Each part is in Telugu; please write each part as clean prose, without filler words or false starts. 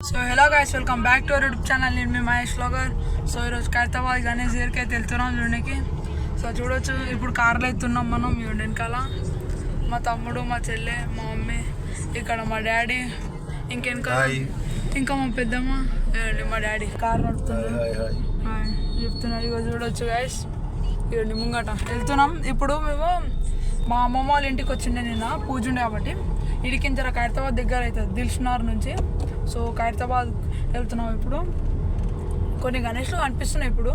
So hello guys, welcome back to our YouTube channel. నేను మీ మహేష్ వ్లాగర్. సో ఈరోజు ఖైరతాబాద్ గణేష్ దగ్గరికి అయితే వెళ్తున్నాం చూడడానికి. సో చూడొచ్చు, ఇప్పుడు కార్లో వెళ్తున్నాం మనం. వెనకాల మా తమ్ముడు, మా చెల్లె, మా మమ్మీ, ఇక్కడ మా డాడీ, ఇంకా మా పెద్దమ్మ, మా డాడీ కార్ నడుపుతున్నాడు చెప్తున్నాడు. ఇక చూడొచ్చు గైస్, ఇవ్వండి ముంగట వెళ్తున్నాం. ఇప్పుడు మేము మా అమ్మమ్మ వాళ్ళ ఇంటికి వచ్చిండే నిన్న పూజ ఉండే కాబట్టి ఇడికించర ఖైరతాబాద్ దగ్గర అవుతుంది దిల్సుఖ్నగర్ నుంచి. సో ఖైరతాబాద్ వెళ్తున్నాం. ఇప్పుడు కొన్ని గణేష్లు కనిపిస్తున్నాయి. ఇప్పుడు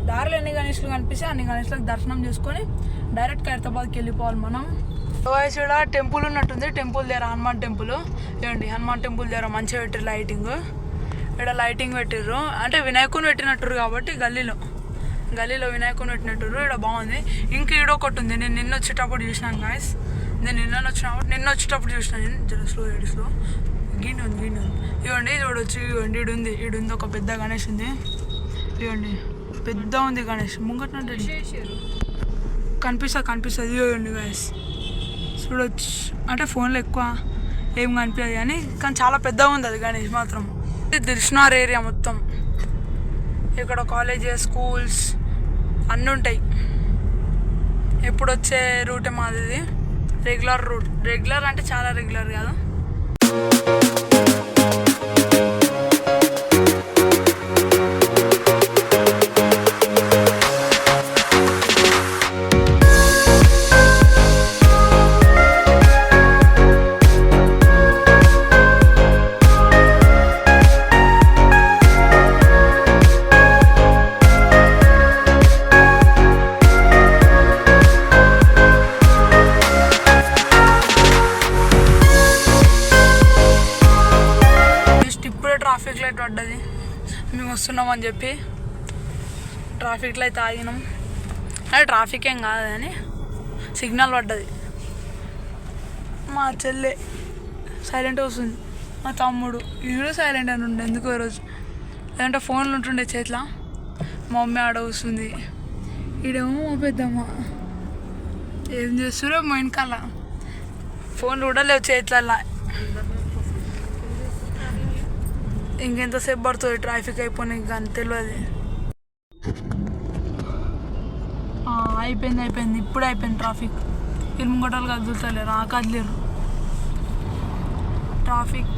దారిలో ఎన్ని గణేష్లు కనిపిస్తే అన్ని గణేష్లకు దర్శనం చేసుకొని డైరెక్ట్ ఖైరతాబాద్కి వెళ్ళిపోవాలి మనం. ఇక్కడ టెంపుల్ ఉన్నట్టుంది. టెంపుల్ దగ్గర హనుమాన్ టెంపుల్. ఏమండి హనుమాన్ టెంపుల్ దగ్గర మంచిగా పెట్టారు లైటింగ్. ఇక్కడ లైటింగ్ పెట్టిర్రు, అంటే వినాయకుని పెట్టినట్టు కాబట్టి గల్లీలో వినాయకుని పెట్టినట్టు ఇక్కడ బాగుంది. ఇంకా ఈడ ఒకటి ఉంది, నేను నిన్న వచ్చేటప్పుడు చూసినాను గాయస్. నిన్న వచ్చేటప్పుడు చూసినాను నేను. జర స్లో గిన్నె ఉంది. ఇవ్వండి చూడొచ్చు, ఇవ్వండి ఈడుంది ఒక పెద్ద గణేష్ ఉంది. ఇవ్వండి పెద్ద ఉంది గణేష్ ముంగట కనిపిస్తుంది. ఇవ్వండి గాయస్ చూడొచ్చు. అంటే ఫోన్లో ఎక్కువ ఏం కనిపించదు కానీ చాలా పెద్దగా ఉంది అది గణేష్ మాత్రం. ఇది దిల్సుఖ్నగర్ ఏరియా మొత్తం. ఇక్కడ కాలేజెస్, స్కూల్స్ అన్నీ ఉంటాయి. ఎప్పుడు వచ్చే రూటే మాది ఇది. రెగ్యులర్ అంటే చాలా రెగ్యులర్ కాదు. ట్రాఫిక్ లైట్ పడ్డది, మేము వస్తున్నామని చెప్పి ట్రాఫిక్ లైట్ ఆగినాం. అంటే ట్రాఫిక్ ఏం కాదు కానీ సిగ్నల్ పడ్డది. మా చెల్లె సైలెంట్ వస్తుంది, మా తమ్ముడు ఇది సైలెంట్ అని ఉండే ఎందుకు ఈరోజు. లేదంటే ఫోన్లు ఉంటుండే చేతిలో. మా మమ్మీ ఆడ వస్తుంది, ఈడేమో మా పెద్దమ్మ ఏం చేస్తారో మా వెనకాల. ఫోన్లు కూడా లేవు చేతులల్లో. ఇంకెంతసేపు పడుతుంది ట్రాఫిక్ అయిపోయినాయి కానీ తెలియదు. అయిపోయింది ఇప్పుడు అయిపోయింది ట్రాఫిక్. ఇరుముగొట్టాలు కదులుతలేరు, కదిలేరు ట్రాఫిక్.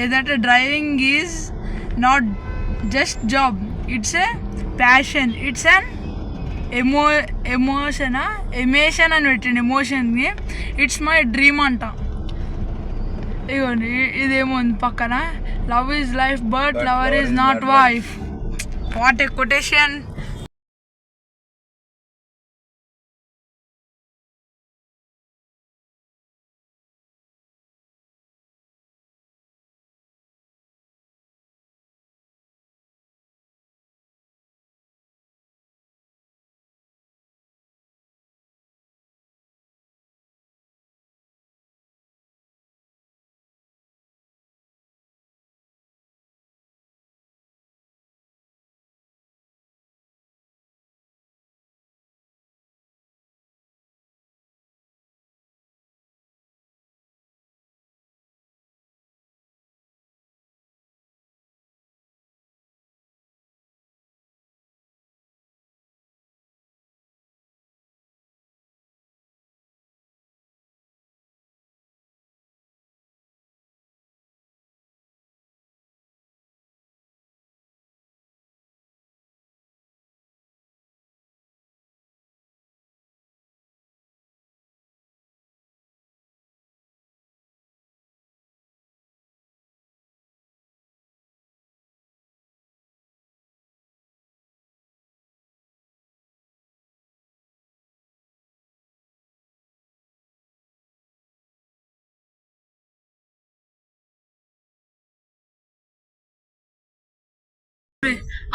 ఏదంటే driving is not just job, it's a passion, it's an emotion అని పెట్టండి. ఎమోషన్కి ఇట్స్ మై డ్రీమ్ అంట. ఇగోండి ఇదేమో ఉంది పక్కన, love is life but lover is not wife. What a quotation.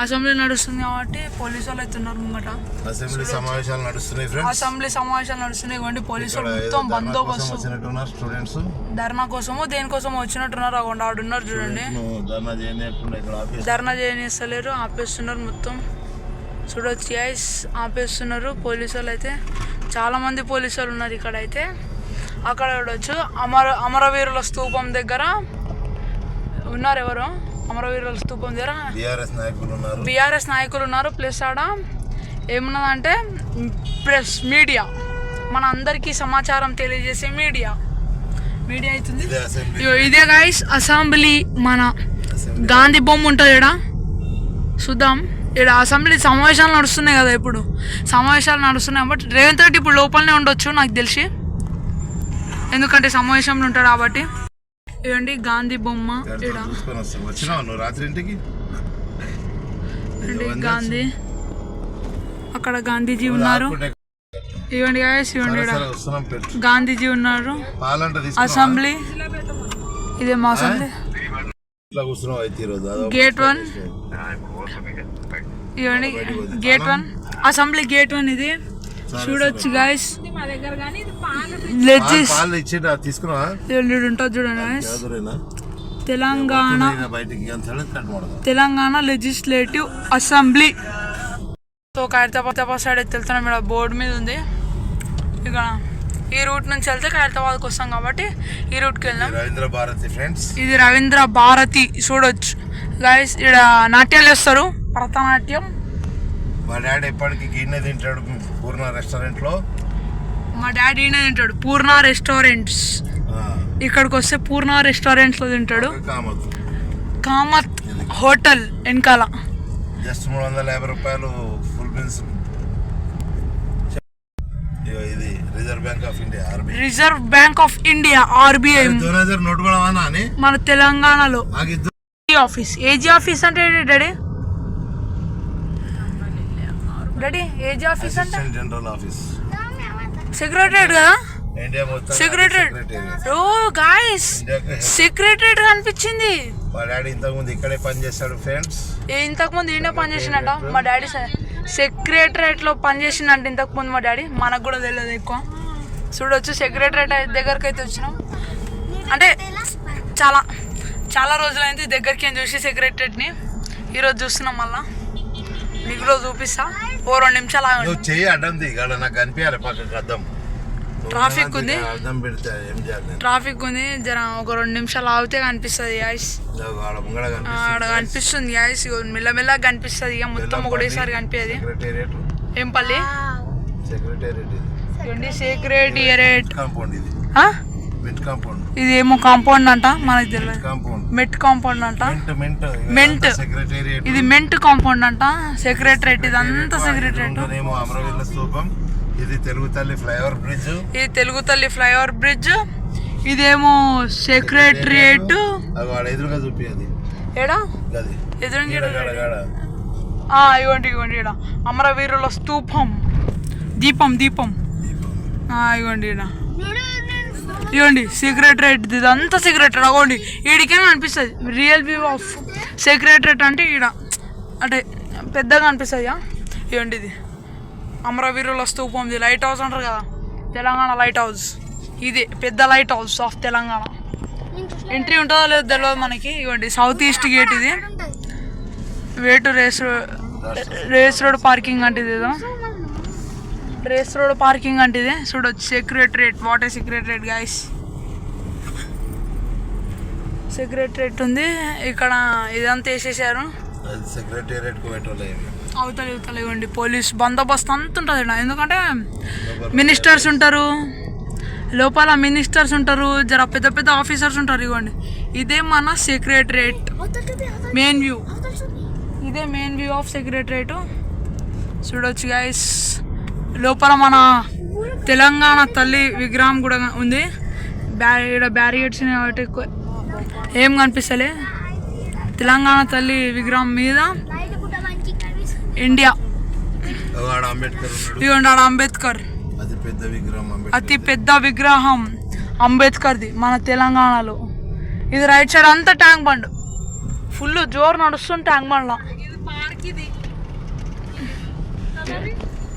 Assembly నడుస్తుంది కాబట్టి పోలీసు వాళ్ళు అయితే ఉన్నారు ముంగట. అసెంబ్లీ సమావేశాలు నడుస్తున్నాయి ఫ్రెండ్స్. అసెంబ్లీ సమావేశాలు నడుస్తున్నాయి ఇవ్వండి. పోలీసు వాళ్ళు మొత్తం బందోబస్తు స్టూడెంట్స్ ధర్నా కోసమో దేనికోసమో వచ్చినట్టున్నారు. అవ్వండి ఆడున్నారు చూడండి. ధర్నా చేయనిస్తలేరు, ఆపేస్తున్నారు మొత్తం. చూడొచ్చు గైస్, ఆపేస్తున్నారు పోలీసు వాళ్ళు అయితే. చాలా మంది పోలీసు వాళ్ళు ఉన్నారు ఇక్కడ అయితే. అక్కడ చూడొచ్చు అమరవీరుల స్తూపం దగ్గర ఉన్నారు. ఎవరు అమరవీరుల స్తూపం దగ్గర బీఆర్ఎస్ నాయకులు ఉన్నారు. ప్లస్ ఆడ ఏమున్నదంటే ప్రెస్ మీడియా, మన అందరికీ సమాచారం తెలియజేసే మీడియా అవుతుంది. ఇదే గైస్ అసెంబ్లీ. మన గాంధీ బొమ్మ ఉంటుంది ఇక్కడ, చూద్దాం. ఇక్కడ అసెంబ్లీ సమావేశాలు నడుస్తున్నాయి కదా, ఇప్పుడు సమావేశాలు నడుస్తున్నాయి. బట్ రేవంత్ రెడ్డి ఇప్పుడు లోపలనే ఉండొచ్చు నాకు తెలిసి, ఎందుకంటే సమావేశంలో ఉంటాడు కాబట్టి. ఇవ్వండి గాంధీ బొమ్మ ఇక్కడ, గాంధీ, అక్కడ గాంధీజీ ఉన్నారు. ఇవ్వండి గాయస్, ఇవ్వండి గాంధీజీ ఉన్నారు. అసెంబ్లీ, ఇదే మా అసెంబ్లీ గేట్ 1. ఇవ్వండి గేట్ 1, అసెంబ్లీ గేట్ 1 ఇది. చూడొచ్చు గాయస్, ఉంటుంది చూడండి guys. Telangana legislative assembly. So Khairatabad side అయితే వెళ్తున్నాం. ఇక్కడ బోర్డు మీద ఉంది. ఇక ఈ రూట్ నుంచి వెళ్తే ఖైరతాబాద్కి వస్తాం కాబట్టి ఈ రూట్కి వెళ్దాం. ఇది రవీంద్ర భారతి. చూడొచ్చు గాయస్, ఇక్కడ నాట్యాలు వేస్తారు, భరతనాట్యం. మా డాడీ ఎప్పటికీ గిన్నె తింటాడు పూర్ణ రెస్టారెంట్ లో. మా డాడీ ఈయన తింటాడు పూర్ణ రెస్టారెంట్స్. ఇక్కడికి వస్తే పూర్ణ రెస్టారెంట్స్ లో తింటాడు. కామత్ హోటల్ వెనకాల జస్ట్ 350 రూపాయలు ఫుల్ బిల్స్. ఇది reserve bank of India, reserve bank of India RBI. 2000 note కూడా అని మన తెలంగాణలో ఆఫీస్. ఏజీ ఆఫీస్ అంటే డాడీ ఏజీ ఆఫీస్ అంటే జనరల్ ఆఫీస్, సెక్రటరేట్ కదా. సెక్రటరేట్. ఓ గాయ్స్, సెక్రటరేట్ కనిపించింది. మా డాడీ ఇంతకుముందు ఇక్కడే పనిచేస్తాడు ఫ్రెండ్స్. ఇంతకుముందు ఈయన పనిచేసినట్ట మా డాడీ. సెక్రటరేట్ లో పనిచేసిందంటే ఇంతకుముందు మా డాడీ. మనకు కూడా తెలియదు ఎక్కువ. చూడొచ్చు సెక్రటరేట్ దగ్గరికి అయితే వచ్చినాం. అంటే చాలా చాలా రోజులైంది దగ్గరికి ఏం చూసి సెక్రటరేట్ని. ఈరోజు చూస్తున్నాం మళ్ళా. మీకు రోజు చూపిస్తా. 2 నిమిషాలు చెయ్యి అడ్డం నాకు కనిపించాలి పక్కకి అద్దం. ట్రాఫిక్ ఉంది, జర ఒక 2 నిమిషాలు ఆగితే కనిపిస్తుంది గాయస్. ఆడ కనిపిస్తుంది గాయస్, మెల్లమెల్లగా కనిపిస్తుంది. ఇక మొత్తం ఒకటేసారి కనిపించదు. ఏం పల్లి సెక్రటేరియట్. ఇది ఏమో కాంపౌండ్ అంట, మనకి తెలియదు. మెట్ కాంపౌండ్ అంట, మెంట్. ఇది మెంట్ కాంపౌండ్ అంట. సెక్రటరేట్ ఇదంతా సెక్రటరేట్. ఇది తెలుగు తల్లి ఫ్లైఓవర్ బ్రిడ్జ్. ఇది తెలుగు తల్లి ఫ్లైఓవర్ బ్రిడ్జ్. ఇదేమో సెక్రటరేట్. ఎదురుగా చూపించది ఏడా ఎదురు. ఇవ్వండి ఇవ్వండి ఇక్కడ అమరవీరుల స్తూపం. దీపం ఇవ్వండి ఇక్కడ. ఇవ్వండి సెక్రటరేట్. ఇదంతా సెక్రటరేట్. అవ్వండి ఈడికేమో అనిపిస్తుంది రియల్ వ్యూ ఆఫ్ సెక్రటరేట్ అంటే ఈడ అంటే పెద్దగా అనిపిస్తుంది. ఇవ్వండి ఇది అమరవీరుల స్తూపం. ఇది లైట్ హౌస్ అంటారు కదా, తెలంగాణ లైట్ హౌస్. ఇది పెద్ద light house of Telangana. Entry ఉంటుందో లేదో తెలియదు మనకి. ఇవ్వండి సౌత్ ఈస్ట్ గేట్. ఇది వేటు రేస్ రోడ్ పార్కింగ్ అంటే ఇదేదో రేస్ రోడ్ పార్కింగ్ అంటే ఇదే. చూడొచ్చు secretariat. What a secretariat guys. Secretariat ఉంది ఇక్కడ. ఇదంతా వేసేసారు. అవతల ఇవ్వండి పోలీస్ బందోబస్తు అంత ఉంటుంది ఇక్కడ. ఎందుకంటే మినిస్టర్స్ ఉంటారు లోపల, మినిస్టర్స్ ఉంటారు, జర పెద్ద పెద్ద ఆఫీసర్స్ ఉంటారు. ఇవ్వండి ఇదే మన సెక్రటరేట్ మెయిన్ వ్యూ. ఇదే మెయిన్ వ్యూ ఆఫ్ సెక్రటరేట్. చూడొచ్చు గైస్. లోపల మన తెలంగాణ తల్లి విగ్రహం కూడా ఉంది. ఇక్కడ బ్యారికేడ్స్ ఏం కనిపిస్తలే. తెలంగాణ తల్లి విగ్రహం మీద ఇండియా. ఇవ్వండి ఆడ అంబేద్కర్, అతి పెద్ద విగ్రహం అంబేద్కర్ది మన తెలంగాణలో. ఇది రైట్ సైడ్ అంతా ట్యాంక్ బండ్. ఫుల్ జోరు నడుస్తుంది ట్యాంక్ బండ్లో.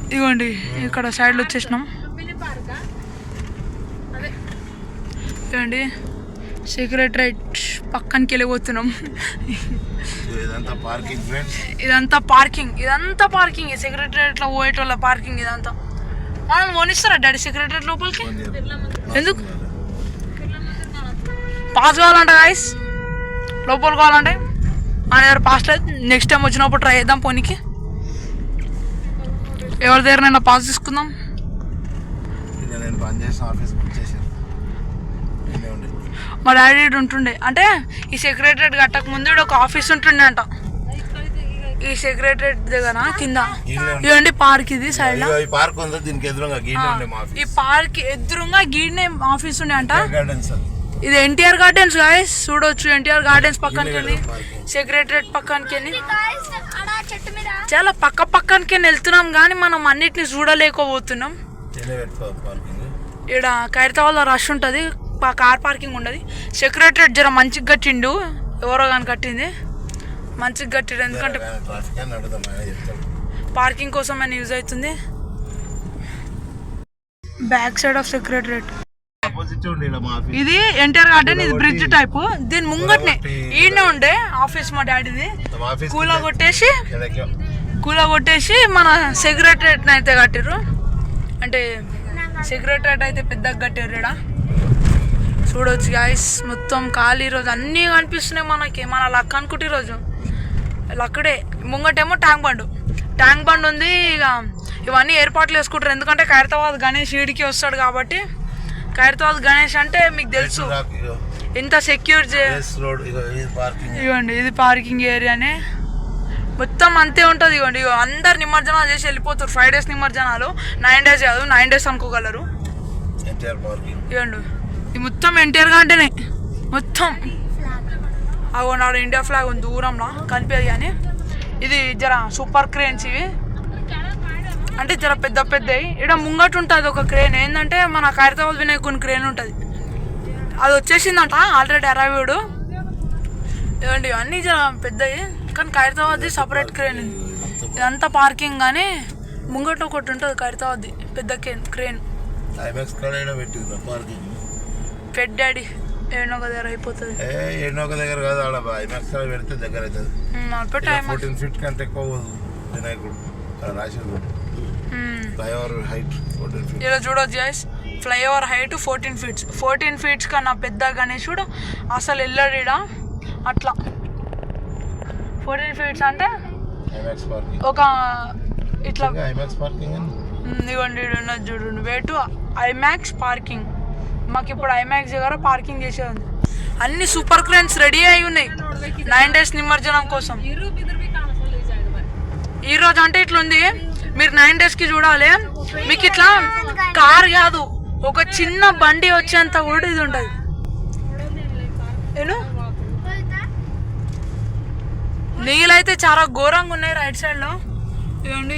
ఇదిగోండి ఇక్కడ సైడ్లో వచ్చేసినాం. ఇదిగోండి సెక్రటరేట్ పక్కనకి వెళ్ళిపోతున్నాం. ఇదంతా పార్కింగ్ సెక్రటరేట్ లో పోయేటోళ్ళ పార్కింగ్. ఇదంతా మనం పోనిస్తారా డాడీ సెక్రటరేట్ లోపలికి? ఎందుకు పాస్ కావాలంట గాయస్, లోపలికి కావాలంటే మన దగ్గర పాస్ లేదు. నెక్స్ట్ టైం వచ్చినప్పుడు ట్రై చేద్దాం పోనీకి. ఎవరి దగ్గర పాస్ తీసుకుందాం. మా డాడీ ఉంటుండే, అంటే ఈ సెక్రటరేట్ కట్టక ముందు ఒక ఆఫీస్ ఉంటుండే అంట ఈ సెక్రటరేట్ దగ్గర కింద. ఇదండి పార్క్, ఇది సైడ్ ఈ పార్క్ ఎదురుగా గీడనే ఆఫీస్ ఉండే అంట. ఇది ఎన్టీఆర్ గార్డెన్స్ గాయస్, చూడొచ్చు. ఎన్టీఆర్ గార్డెన్స్ పక్కనకి వెళ్ళి సెక్రటరేట్ పక్కనకి వెళ్ళి చాలా పక్కనకి వెళ్తున్నాం కానీ మనం అన్నిటిని చూడలేకపోతున్నాం. ఇక్కడ ఖైరతాబాద్లో రష్ ఉంటుంది, కార్ పార్కింగ్ ఉండదు. సెక్రటరేట్ జర మంచిగా కట్టిండు, ఎవరో కానీ కట్టింది మంచిగా కట్టిండు, ఎందుకంటే పార్కింగ్ కోసం అని యూజ్ అవుతుంది. బ్యాక్ సైడ్ ఆఫ్ సెక్రటరేట్ ఇది ఎన్టీఆర్ గార్డెన్, ఇది బ్రిడ్జ్ టైప్. దీని ముంగట్నే ఈయనే ఉండే ఆఫీస్ మా డాడీది. కూల కొట్టేసి మన సెక్రటరేట్ అయితే కట్టిర్రు, అంటే సెక్రటరేట్ అయితే పెద్దగా కట్టారు. ఇక్కడ చూడవచ్చు గాయస్, మొత్తం ఖాళీ. ఈరోజు అన్నీ కనిపిస్తున్నాయి మనకి, మన లక్ అనుకుంటే ఈరోజు లక్కడే. ముంగటేమో ట్యాంక్ బండ్ ఉంది. ఇక ఇవన్నీ ఏర్పాట్లు వేసుకుంటారు, ఎందుకంటే ఖైరతాబాద్ గణేష్ ఈడికి వస్తాడు కాబట్టి. ఖైరతాబాద్ గణేష్ అంటే మీకు తెలుసు ఎంత సెక్యూర్ ఇవ్వండి. ఇది పార్కింగ్ ఏరియానే, మొత్తం అంతే ఉంటుంది. ఇవ్వండి అందరు నిమజ్జనాలు చేసి వెళ్ళిపోతారు. 5 days నిమజ్జనాలు, 9 days కాదు, 9 days అనుకోగలరు. ఇవ్వండి ఇది మొత్తం ఎన్టీఆర్ గార్డెనే మొత్తం. అగోండి ఇండియా ఫ్లాగ్ ఉంది దూరంలో కనిపేది. కానీ ఇది జర సూపర్ క్రేన్స్ ఇవి, అంటే జర పెద్దవి. ఇక్కడ ముంగట ఉంటుంది ఒక క్రేన్, ఏంటంటే మన ఖైరతాబాద్ వినాయకుని క్రేన్ ఉంటుంది, అది వచ్చేసిందంట ఆల్రెడీ అరైవ్డ్. ఇవ్వండి అన్నీ జర పెద్దవి, కానీ ఖైరతాబాద్ది సపరేట్ క్రేన్. ఇదంతా పార్కింగ్, కానీ ముంగట ఒకటి ఉంటుంది ఖైరతాబాద్ది పెద్ద క్రేన్. పెద్ద డాడీ ఏడో ఒక దగ్గర అయిపోతుంది. ఏడో ఒక దగ్గర కాదు, ఆడ ఐమాక్స్ పెడితే దగ్గర అవుతుంది. 14 feet కంటే ఎక్కువ వినాయకుడు రాసేది. Flyover height 14 feet. ఇలా చూడొచ్చు guys, flyover height 14 feet. 14 feet కన్నా పెద్ద గణేశుడు అసలు వెళ్ళాడు అట్లా. 14 feet అంటే ఒక ఇట్లా ఇవ్వండి ఉన్నది చూడండి. Way to IMAX parking. మాకు ఇప్పుడు ఐమాక్స్ దగ్గర పార్కింగ్ చేసేది ఉంది. అన్ని సూపర్ క్రేన్స్ రెడీ అయి ఉన్నాయి 9 days నిమజ్జనం కోసం. ఈరోజు అంటే ఇట్లా ఉంది, మీరు 9 days కి చూడాలి. మీకు ఇట్లా కార్ కాదు, ఒక చిన్న బండి వచ్చేంత కూడా ఇది ఉంటుంది. నీళ్ళైతే చాలా ఘోరంగా ఉన్నాయి రైట్ సైడ్లో.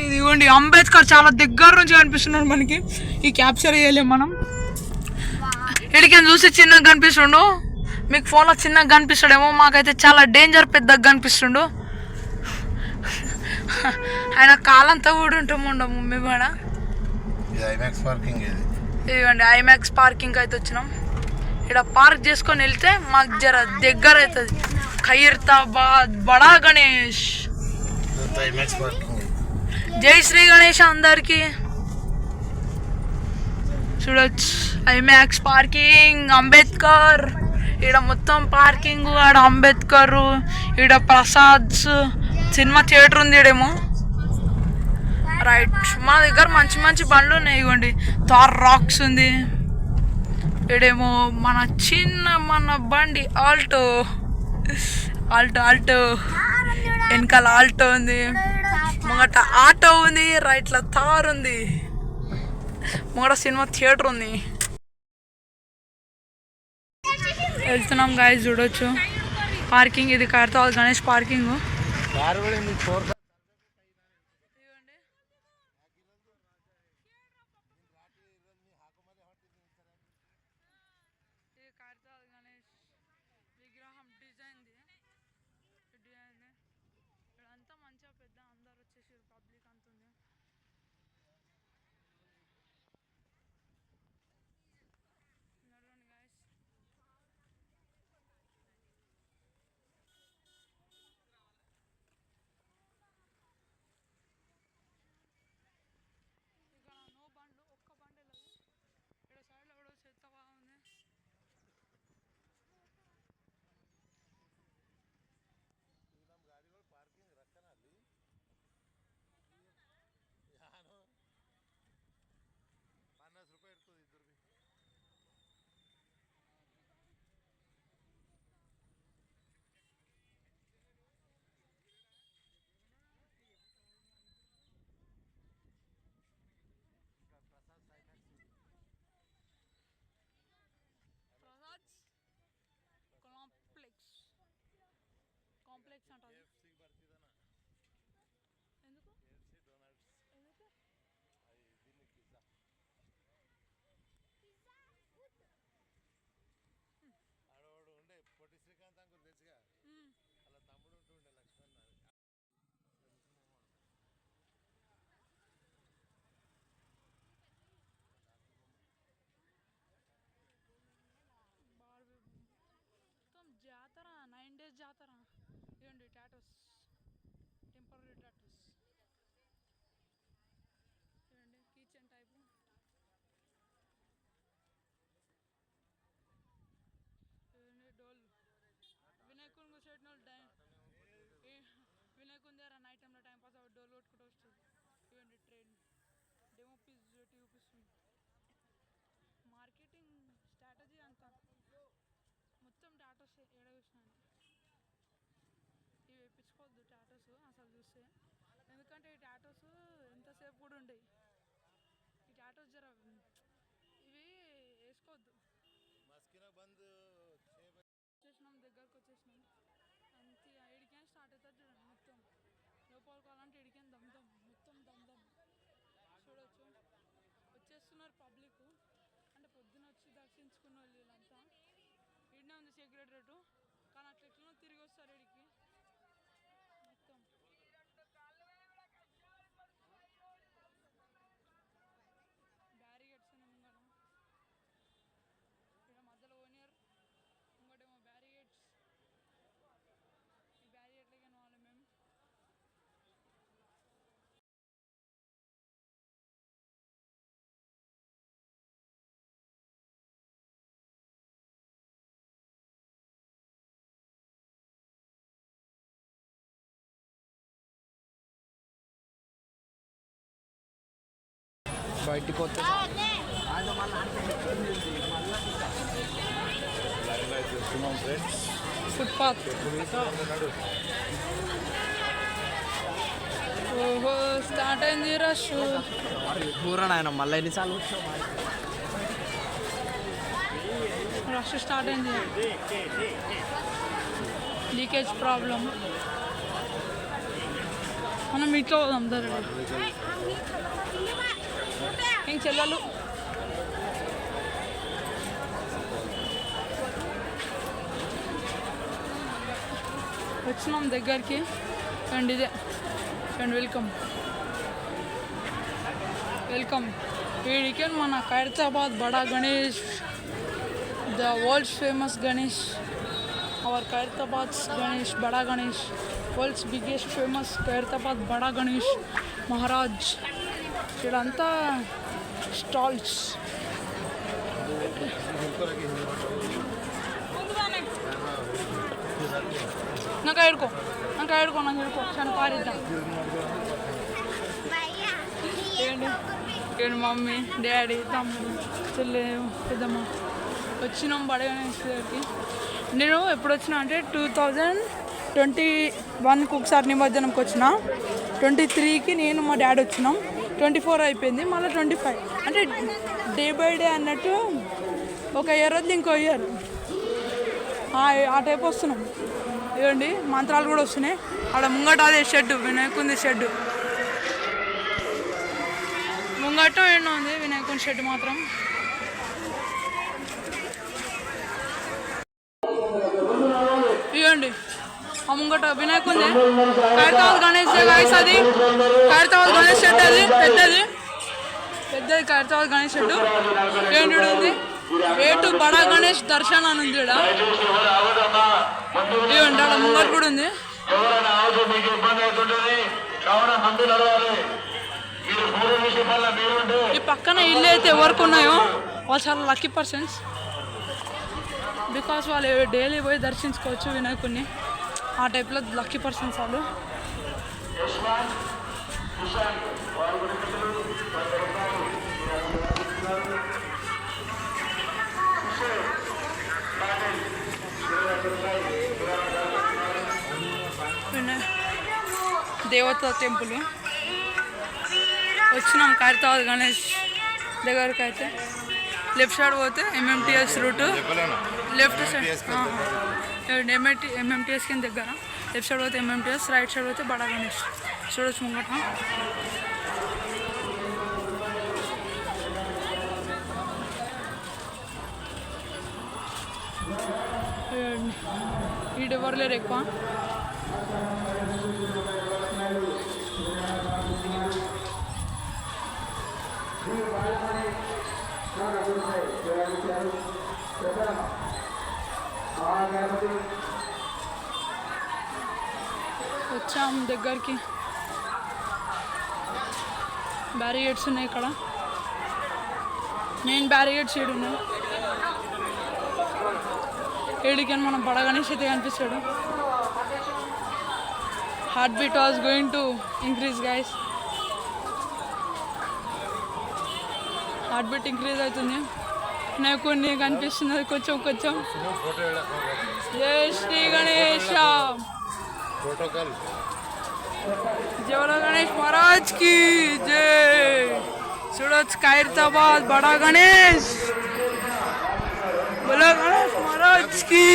ఇదిగోండి అంబేద్కర్ చాలా దగ్గర నుంచి కనిపిస్తున్నాడు మనకి. ఈ క్యాప్చర్ చేయలేము మనం. ఇడికి చూసి చిన్నగా కనిపిస్తుండు, మీకు ఫోన్లో చిన్నగా కనిపిస్తాడేమో, మాకైతే చాలా డేంజర్ పెద్దగా కనిపిస్తుండు. ఆయన కాలంతా కూడా ఉంటాముండ మమ్మీ కూడా. ఇదిగోండి ఐమాక్స్ పార్కింగ్ అయితే వచ్చినాం. ఇక్కడ పార్క్ చేసుకొని వెళ్తే మాకు జర దగ్గర అవుతుంది. ఖైరతాబాద్ బడా గణేష్. జై శ్రీ గణేష్ అందరికి. చూడొచ్చు ఐమాక్స్ పార్కింగ్, అంబేద్కర్. ఈడ మొత్తం పార్కింగ్, ఆడ అంబేద్కర్, ఈడ ప్రసాద్స్ సినిమా థియేటర్ ఉంది ఈడేమో. రైట్, మా దగ్గర మంచి మంచి బండ్లు ఉన్నాయి. ఇవ్వండి థార్ రాక్స్ ఉంది. ఈడేమో మన బండి ఆల్టో వెనకాల ఆల్టో ఉంది, ముంగట ఆటో ఉంది, రైట్లో థార్ ఉంది, ముంగట సినిమా థియేటర్ ఉంది. వెళ్తున్నాం గాయస్, చూడొచ్చు పార్కింగ్. ఇది ఖైరతాబాద్ గణేష్ పార్కింగ్. విగ్రహం డిజైన్ ఇదంతా మంచిగా పెద్ద ఎక్స్ అంట ఎందుకు ఎందుకు ఆడవాడు ఉండే పొట్టి శ్రీకాంత్ అంకుల్ తెలుసుగా అలా తమ్ముడు ఉంటుండే లక్ష్మణ్ మొత్తం జాతర 9 days జాతర ఇవ్వండి టాటోస్ టెంపరీ టాటోస్ చూడండి కిచెన్ టైపు డోల్ వినాయకుని కూర్చోబెట్టిన వినాయకుని దగ్గర నైట్ టైంలో టైం పాస్ అవ్వదు డోల్ కొట్టుకుంటూ వస్తుంది ఇవ్వండి ట్రైన్ డెమో పీస్ చూపిస్తుంది మార్కెటింగ్ స్ట్రాటజీ అంతా మొత్తం టాటోస్ ఏడ చూసినాను ఇవి వేయించుకోవద్దు టాటోస్ అసలు చూస్తే ఎందుకంటే ఈ టాటోస్ ఎంతసేపు కూడా ఉండేవి ఈ టాటోస్ జర ఇవి వేసుకోవద్దు వచ్చేసినాం దగ్గరకు వచ్చేసినాం అంతే ఇడికేం స్టార్ట్ అవుతుంది చూడండి మొత్తం లోపలికోవాలంటే ఇడికేం దమ్దం మొత్తం దమ్దం చూడవచ్చు వచ్చేస్తున్నారు పబ్లిక్ అంటే పొద్దున వచ్చి దర్శించుకున్న వాళ్ళు వీళ్ళంతా ఈడనే ఉంది సెక్రటరేటు కానీ అట్లా ఎట్లనో తిరిగి వస్తారు ఇడికి మొత్తం బ్యారిగేట్స్ ఉన్నాయి ముంగడ ఇక్కడ మధ్యలో ఓనియర్ ఇంకోటేమో బ్యారిగేట్స్ ఈ బ్యారిగేట్లకే పోవాలి మేము బయటికి వస్తే ఫుట్పాత్ ఓహో స్టార్ట్ అయింది రష్ పూరణ ఆయన మళ్ళీ ఎన్నిసార్లు రష్ స్టార్ట్ అయింది లీకేజ్ ప్రాబ్లం మనం ఇంట్లో పోదాం ధర ఇంక చెల్లెలు వచ్చినాం దగ్గరికి అండ్ ఇదే అండ్ వెల్కమ్ వీడికి మన Khairatabad Bada Ganesh the world's famous Ganesh our Khairatabad Ganesh Bada Ganesh world's biggest famous Khairatabad Bada Ganesh Maharaj ఇక్కడంతా స్టాల్స్ నాకు ఏడుకో చాలా పారిద్దాం ఏంటి మమ్మీ డాడీ తమ్ముడు చెల్లె పెద్దమ్మ వచ్చినాం బడే గణేష్ దగ్గరికి నేను ఎప్పుడు వచ్చినా అంటే 2021కి ఒకసారి నిమజ్జనంకి వచ్చిన 23కి నేను మా డాడీ వచ్చినాం 24 అయిపోయింది మళ్ళీ 25 అంటే డే బై డే అన్నట్టు ఒక ఇయర్ వద్దు ఇంకో ఇయర్ ఆ టైప్ వస్తున్నాం ఇవ్వండి మంత్రాలు కూడా వస్తున్నాయి అక్కడ ముంగట అదే షెడ్ వినాయకుంది షెడ్ ముంగట ఎన్నో ఉంది వినాయకుని షెడ్ మాత్రం ఇవ్వండి ఆ ముంగట వినాయకుంది ఖైరతాబాద్ గణేష్ గైస్ అది ఖైరతాబాద్ గణేష్ షెడ్ అది పెద్దది ఖైరతాబాద్ గణేష్ షెడ్ ఏంటి ఉంది ఏటు బడా గణేష్ దర్శన్ అని ఉంది ఇక్కడ ఇవ్వండి అక్కడ ముంగట కూడా ఉంది ఈ పక్కన ఇల్లు అయితే ఎవరికి ఉన్నాయో వాళ్ళు చాలా లక్కీ పర్సన్స్ బికాస్ వాళ్ళు డైలీ పోయి దర్శించుకోవచ్చు వినాయకుడిని ఆ టైప్లో లక్కీ పర్సన్స్ వాళ్ళు దేవత టెంపుల్ వచ్చినాం ఖైరతాబాద్ గణేష్ దగ్గరికి అయితే లెఫ్ట్ సైడ్ పోతే MMTS route left side MMTS కింద దగ్గర లెఫ్ట్ సైడ్ పోతే ఎంఎంటీఎస్, రైట్ సైడ్ పోతే బడా గణేష్. చూడొచ్చు ముంగట. ఈడు ఎవరు లేరు ఎక్కువ. వచ్చాం దగ్గరికి. బ్యారిగేడ్స్ ఉన్నాయి ఇక్కడ. మెయిన్ బ్యారిగేడ్స్ ఏడు ఉన్నాయి. ఏడికని మనం బడా గణేష్ అయితే కనిపిస్తాడు. Heart beat was going to increase guys. Heart beat increase అవుతుంది. నాకు కొన్ని కనిపిస్తున్నది కొంచెం కొంచెం. జై శ్రీ గణేష. జై గణేష్ మహారాజ్ కి జై. చూడొచ్చు ఖైరతాబాద్ బడా గణేష్. బోలో గణేష్ మహారాజ్ కి.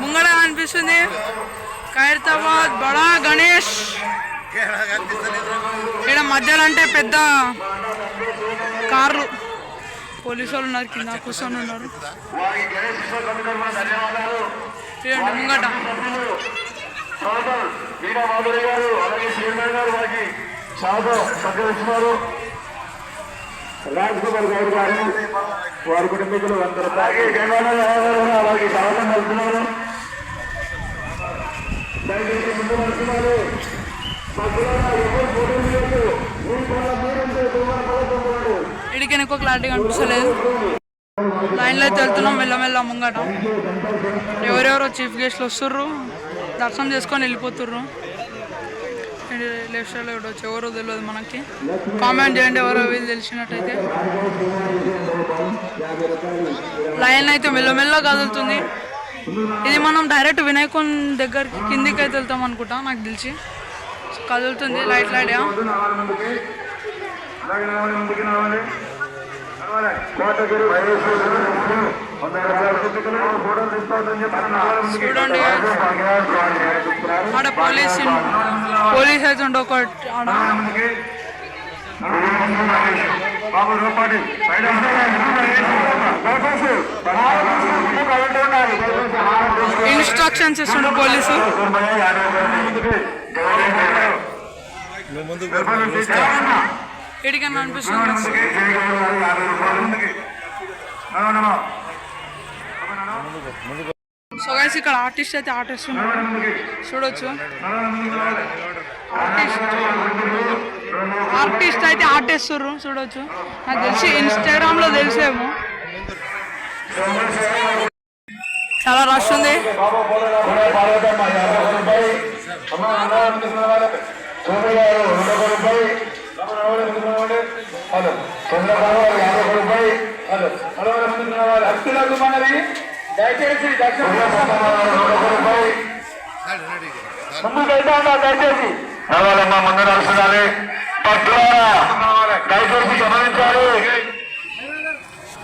ముంగడ కనిపిస్తుంది ఖైరతాబాద్ బడా గణేష్. ఇక్కడ మధ్యలో అంటే పెద్ద కార్లు, పోలీసు వాళ్ళు ఉన్నారు, కింద కూర్చొని ఉన్నారు. ముంగట రాజ్ కుమార్ గౌడ్ గారు, వారి కుటుంబీకులు అందరూ వారికి స్వాగతం పలుకుతున్నారు. దయచేసి ముందు పడుతున్నారు. ఇడికి ఎక్కువ క్లారిటీ కనిపిస్తలేదు. లైన్లో అయితే వెళ్తున్నాం మెల్లమెల్ల ముంగట. ఎవరెవరో చీఫ్ గెస్ట్లు వస్తుర్రు, దర్శనం చేసుకొని వెళ్ళిపోతుర్రు. లెఫ్ట్ సైడ్లో వచ్చి ఎవరో తెలియదు మనకి. కామెంట్ చేయండి ఎవరో వీళ్ళు తెలిసినట్టయితే. లైన్ అయితే మెల్లమెల్ల కదులుతుంది. ఇది మనం డైరెక్ట్ వినాయకుని దగ్గరికి కిందికి అయితే వెళ్తాం అనుకుంటా, నాకు తెలిసి. కదులుతుంది లైట్ లైట్గా. చూడండి ఆడ పోలీస్ అయితే ఉండే ఒకటి ఆడ. ఇన్స్ట్రక్షన్స్ ఇస్తుండే పోలీసు. ఎడికన్నా అనిపిస్తుంది. సో గైస్ ఇక్కడ ఆర్టిస్ట్ అయితే ఆర్టిస్ట్ ఉన్నాడు, చూడొచ్చు. ఆర్టిస్ట్ అయితే ఆర్టిస్టుర్రు, చూడొచ్చు. నాకు తెలిసి ఇన్స్టాగ్రామ్లో తెలిసేమో. చాలా రష్ ఉంది. దయచేసి దయచేసి రావాలమ్మా, ముందు నడుస్తున్నారు. దయచేసి గమనించాలి.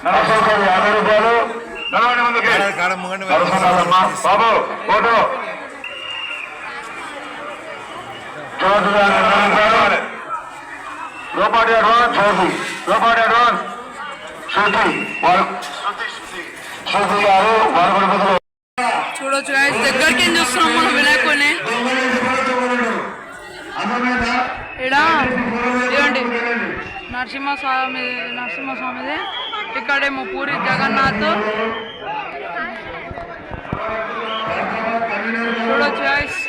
50 రూపాయలు నడుస్తున్నారమ్మా. బాబు ఫోటో లోపాటి అడ్వాన్స్ చూసి, లోపాటి అడ్వాన్స్ శృతి శృతి గారు వారి కుటుంబంలో చూడొచ్చు. దగ్గరికి ఏం చూస్తున్నాం మనం వినాయకుడిని. ఇక్కడ ఇవ్వండి నరసింహస్వామిది. ఇక్కడేమో పూరి జగన్నాథ్. చూడొచ్చు గైస్.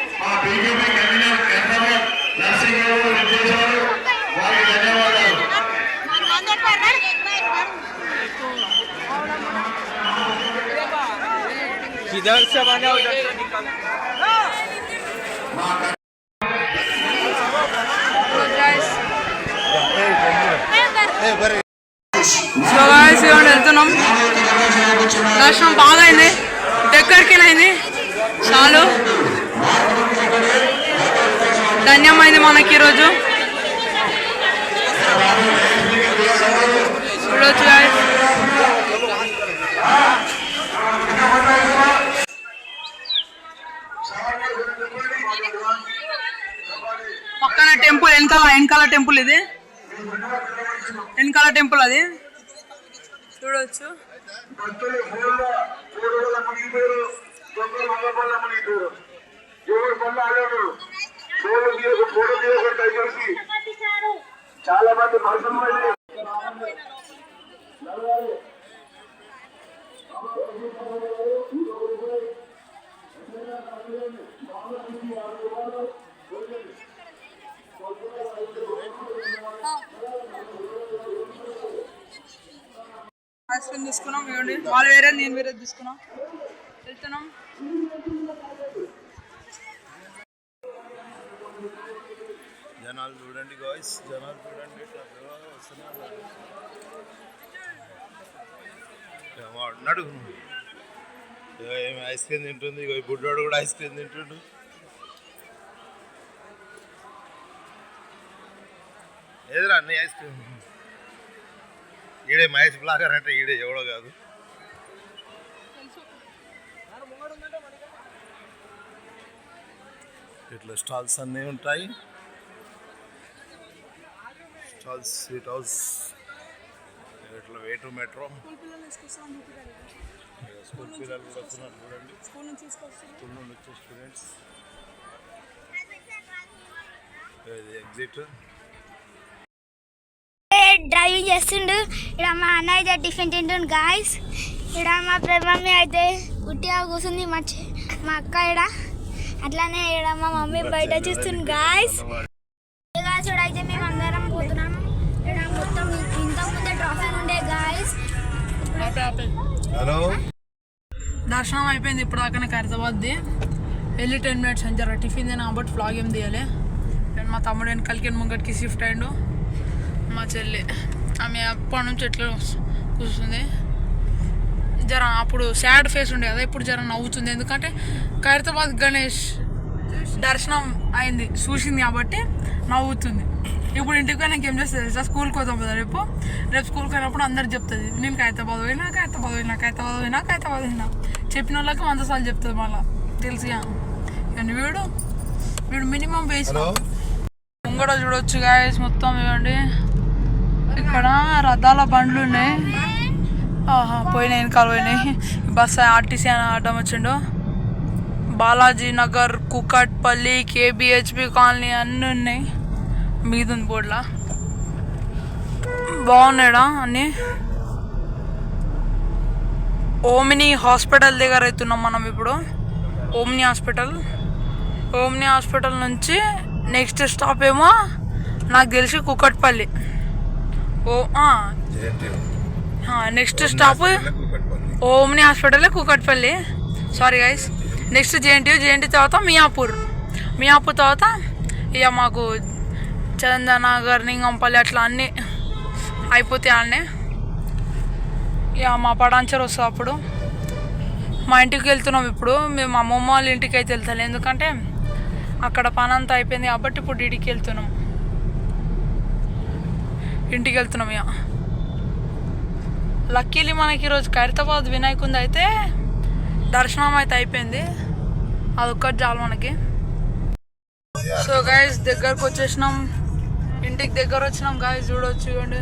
किधर से बना उधर से निकल. సో గైస్ ఇవ్వండి వెళ్తున్నాం. దర్శనం బాగా అయింది, దగ్గరికి అయింది. చాలు, ధన్యమైంది మనకి ఈరోజు. చూడొచ్చు గైస్. వెనకాల టెంపుల్ ఇది, వెనకాల టెంపుల్ అది చూడవచ్చు. చాలా మంది ఐస్ క్రీమ్ తీసుకున్నాం. ఇవ్వండి, వాళ్ళు వేరే నేను వేరే తీసుకున్నాం. వెళ్తున్నాం. జనాలు చూడండి గాయ్స్, జనాలు చూడండి. నడు ఏమి ఐస్ క్రీమ్ తింటుంది. బుడ్డోడు కూడా ఐస్ క్రీమ్ తింటుండు. ఏదిరా అన్నీ ఐస్ క్రీమ్. ఈడే మహేష్ బ్లాగర్ అంటే ఈడే ఎవడో కాదు. ఇట్లా స్టాల్స్ అన్నీ ఉంటాయి. స్టాల్స్, స్వీట్ హౌస్, ఇట్లా వే టు మెట్రో. స్కూల్ పిల్లలు కూడా వస్తున్నారు చూడండి. స్కూల్ నుండి వచ్చే స్టూడెంట్స్. ఇది ఎగ్జిట్. డ్రైవింగ్ చేస్తుండు. ఇక్కడ మా అన్న అయితే టిఫిన్ తింటుండు గాయస్. ఇక్కడ మా మమ్మీ అయితే ఉట్టిగా కూర్చుంది. మా అక్క ఇక్కడ అట్లానే ఇక్కడ మా మమ్మీ బయట చూస్తుంది గాయస్. చూడైతే మేము అందరం పోతున్నాము. ఇక్కడ మొత్తం ఇంతకుముందే ట్రాఫిక్ ఉండే గాయస్. హలో, దర్శనం అయిపోయింది ఇప్పుడు దాకానే ఖైరతాబాద్ది. వెళ్ళి 10 minutes అని జర టిఫిన్ తినా కాబట్టి ఫ్లాగ్ ఏం తీయాలి. మా తమ్ముడు వెనకాలకి ముంగటికి షిఫ్ట్ అయ్యిండు. మా చెల్లి ఆమె అప్పటి నుంచి ఎట్లా కూర్చుంది. జర అప్పుడు సాడ్ ఫేస్ ఉండే కదా, ఇప్పుడు జర నవ్వుతుంది. ఎందుకంటే ఖైరతాబాద్ గణేష్ దర్శనం అయింది, చూసింది కాబట్టి నవ్వుతుంది. ఇప్పుడు ఇంటికి పోయి నాకు ఏం చేస్తుంది తెలుసా, స్కూల్కి పోతాం కదా రేపు స్కూల్కి పోయినప్పుడు అందరికి చెప్తుంది, నేను ఖైరతాబాద్ పోయినా చెప్పిన వాళ్ళకి 100 సార్లు చెప్తుంది. మళ్ళీ తెలుసుగా. కానీ వీడు మినిమం వేసి ముంగడ చూడొచ్చు గాయస్. మొత్తం ఇవ్వండి, ఇక్కడ రథాల బండ్లు ఉన్నాయి. పోయినాయి, వెనకాల పోయినాయి. బస్సు ఆర్టీసీ అని అడ్డం వచ్చిండు. బాలాజీ నగర్, కుకట్పల్లి, కేబిహెచ్పి కాలనీ అన్నీ ఉన్నాయి. మీద ఉంది బోర్డులా. బాగున్నాడా అన్నీ. ఓమిని హాస్పిటల్ దగ్గర అవుతున్నాం మనం ఇప్పుడు. ఓమిని హాస్పిటల్ నుంచి నెక్స్ట్ స్టాప్ ఏమో నాకు తెలిసి Kukatpally. Next stop omni hospital Kukatpally. Sorry guys. Next JNT తర్వాత మియాపూర్ తర్వాత ఇక మాకు చందనగర్, నింగంపల్లి అట్లా అన్నీ అయిపోతాయి. అన్నీ ఇక మా పడాంచర్ వస్తుంది. అప్పుడు మా ఇంటికి వెళ్తున్నాం ఇప్పుడు. మేము అమ్మమ్మ వాళ్ళ ఇంటికి అయితే వెళ్తాం, ఎందుకంటే అక్కడ పని అంతా అయిపోయింది కాబట్టి ఇప్పుడు ఇంటికి వెళ్తున్నాం. ఇక లక్కీలీ మనకి ఈరోజు ఖైరతాబాద్ వినాయకుంది అయితే దర్శనం అయితే అయిపోయింది. అదొక్కటి చాలు మనకి. సో గైస్ దగ్గరకు వచ్చేసినాం, ఇంటికి దగ్గర వచ్చినాం గాయస్. చూడవచ్చు ఇవ్వండి,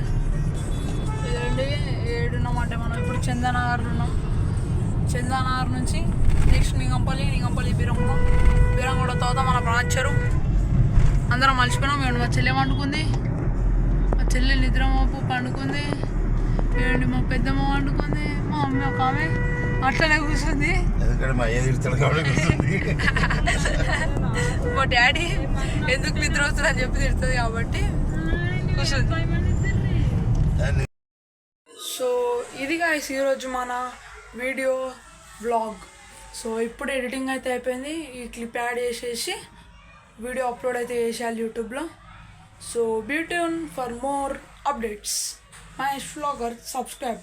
ఇదండి ఏడున్నామంటే మనం ఇప్పుడు చందనగర్లో ఉన్నాం. చందనగర్ నుంచి నెక్స్ట్ నింగంపల్లి బీరంగూడ తర్వాత మన ప్రాంచరు. అందరం మలిచిపోయినాం. ఇవ్వండి మా చెల్లి వండుకుంది, మా చెల్లి నిద్రమోపు పండుకుంది. ఇవ్వండి మా పెద్దమ్మ వండుకుంది, మా మమ్మీ ఒక ఆమె అట్లనే కూర్చుంది. మా డాడీ ఎందుకు నిద్ర వస్తుందని చెప్పి తిడుతుంది కాబట్టి కూర్చుంది. సో ఇది గాయ్స్ ఈరోజు మన వీడియో వ్లాగ్. సో ఇప్పుడు ఎడిటింగ్ అయితే అయిపోయింది. ఈ క్లిప్ యాడ్ చేసేసి వీడియో అప్లోడ్ అయితే చేసేయాలి యూట్యూబ్లో. So be tune for more updates. Mahesh vlogger, subscribe.